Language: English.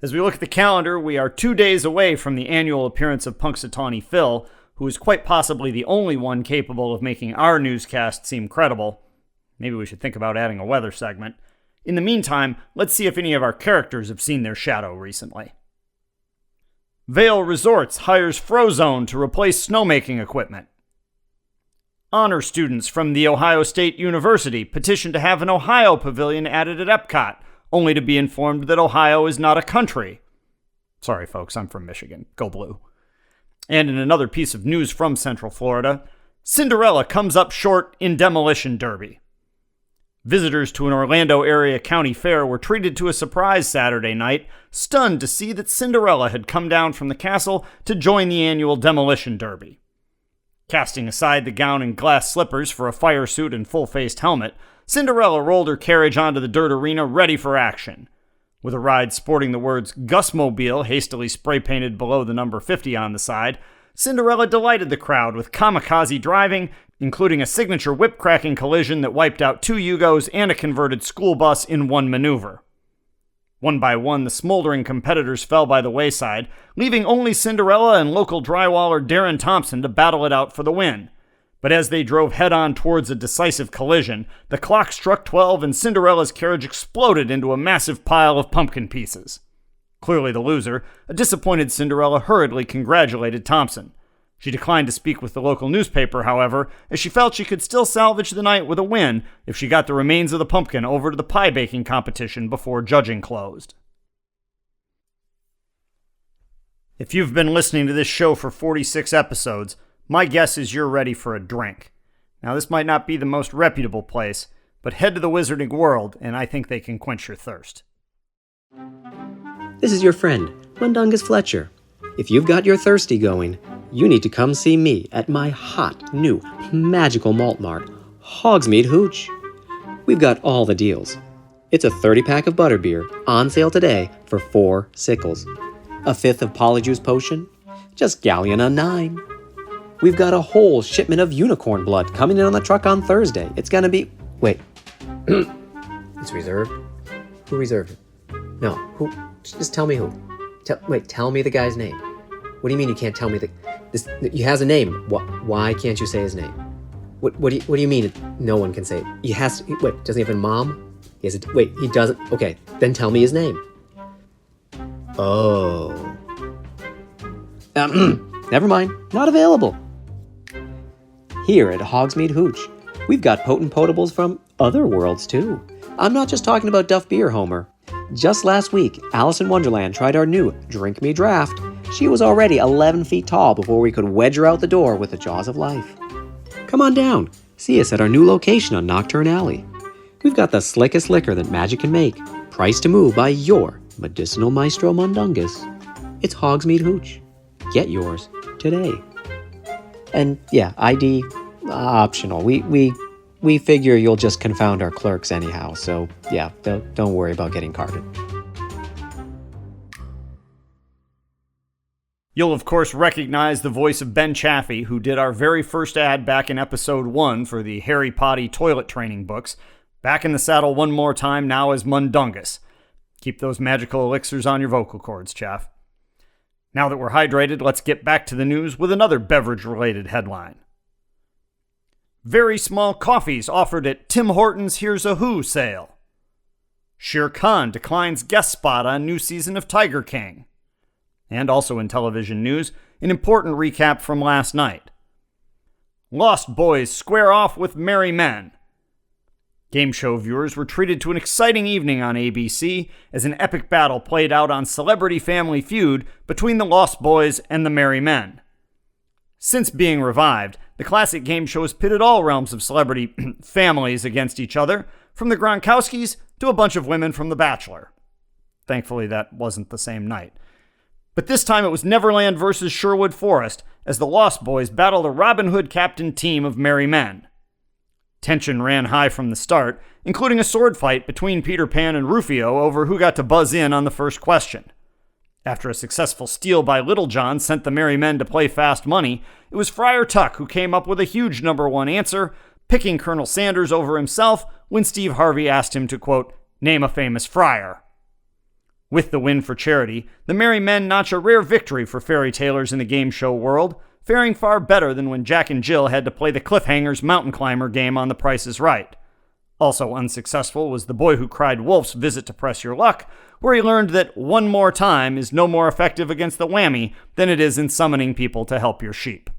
As we look at the calendar, we are 2 days away from the annual appearance of Punxsutawney Phil, who is quite possibly the only one capable of making our newscast seem credible. Maybe we should think about adding a weather segment. In the meantime, let's see if any of our characters have seen their shadow recently. Vail Resorts hires Frozone to replace snowmaking equipment. Honor students from The Ohio State University petition to have an Ohio pavilion added at Epcot, only to be informed that Ohio is not a country. Sorry, folks, I'm from Michigan. Go Blue. And in another piece of news from Central Florida, Cinderella comes up short in Demolition Derby. Visitors to an Orlando area county fair were treated to a surprise Saturday night, stunned to see that Cinderella had come down from the castle to join the annual Demolition Derby. Casting aside the gown and glass slippers for a fire suit and full-faced helmet, Cinderella rolled her carriage onto the dirt arena ready for action. With a ride sporting the words Gusmobile hastily spray-painted below the number 50 on the side, Cinderella delighted the crowd with kamikaze driving, including a signature whip-cracking collision that wiped out 2 Yugos and a converted school bus in one maneuver. One by one, the smoldering competitors fell by the wayside, leaving only Cinderella and local drywaller Darren Thompson to battle it out for the win. But as they drove head-on towards a decisive collision, the clock struck 12 and Cinderella's carriage exploded into a massive pile of pumpkin pieces. Clearly the loser, a disappointed Cinderella hurriedly congratulated Thompson. She declined to speak with the local newspaper, however, as she felt she could still salvage the night with a win if she got the remains of the pumpkin over to the pie baking competition before judging closed. If you've been listening to this show for 46 episodes, my guess is you're ready for a drink. Now, this might not be the most reputable place, but head to the Wizarding World, and I think they can quench your thirst. This is your friend, Mundungus Fletcher. If you've got your thirsty going, you need to come see me at my hot, new, magical malt mart, Hogsmeade Hooch. We've got all the deals. It's a 30-pack of butterbeer, on sale today for 4 sickles. A 5th of Polyjuice Potion, just galleon on 9. We've got a whole shipment of unicorn blood coming in on the truck on Thursday. It's gonna be... Wait. It's reserved? Who reserved it? No, who? Just tell me who. Tell me the guy's name. What do you mean you can't tell me he has a name. Why can't you say his name? What do you mean no one can say it? He has to... Wait, doesn't he have a mom? He doesn't... Okay, then tell me his name. Oh. Never mind. Not available. Here at Hogsmeade Hooch, we've got potent potables from other worlds, too. I'm not just talking about Duff Beer, Homer. Just last week, Alice in Wonderland tried our new Drink Me Draft. She was already 11 feet tall before we could wedge her out the door with the jaws of life. Come on down. See us at our new location on Nocturne Alley. We've got the slickest liquor that magic can make, priced to move by your medicinal maestro Mundungus. It's Hogsmeade Hooch. Get yours today. And yeah, ID optional. We figure you'll just confound our clerks anyhow, so yeah, don't worry about getting carded. You'll of course recognize the voice of Ben Chaffee, who did our very first ad back in episode 1 for the Harry Potty toilet training books. Back in the saddle one more time now as Mundungus. Keep those magical elixirs on your vocal cords, Chaff. Now that we're hydrated, let's get back to the news with another beverage-related headline. Very small coffees offered at Tim Hortons' Here's a Who sale. Shere Khan declines guest spot on new season of Tiger King. And also in television news, an important recap from last night. Lost Boys square off with Merry Men. Game show viewers were treated to an exciting evening on ABC as an epic battle played out on Celebrity Family Feud between the Lost Boys and the Merry Men. Since being revived, the classic game show has pitted all realms of celebrity families against each other, from the Gronkowskis to a bunch of women from The Bachelor. Thankfully, that wasn't the same night. But this time it was Neverland versus Sherwood Forest as the Lost Boys battled a Robin Hood captain team of Merry Men. Tension ran high from the start, including a sword fight between Peter Pan and Rufio over who got to buzz in on the first question. After a successful steal by Little John sent the Merry Men to play fast money, it was Friar Tuck who came up with a huge number 1 answer, picking Colonel Sanders over himself when Steve Harvey asked him to, quote, name a famous friar. With the win for charity, the Merry Men notch a rare victory for fairy tailors in the game show world, faring far better than when Jack and Jill had to play the Cliffhanger's mountain climber game on The Price is Right. Also unsuccessful was the Boy Who Cried Wolf's visit to Press Your Luck, where he learned that one more time is no more effective against the whammy than it is in summoning people to help your sheep.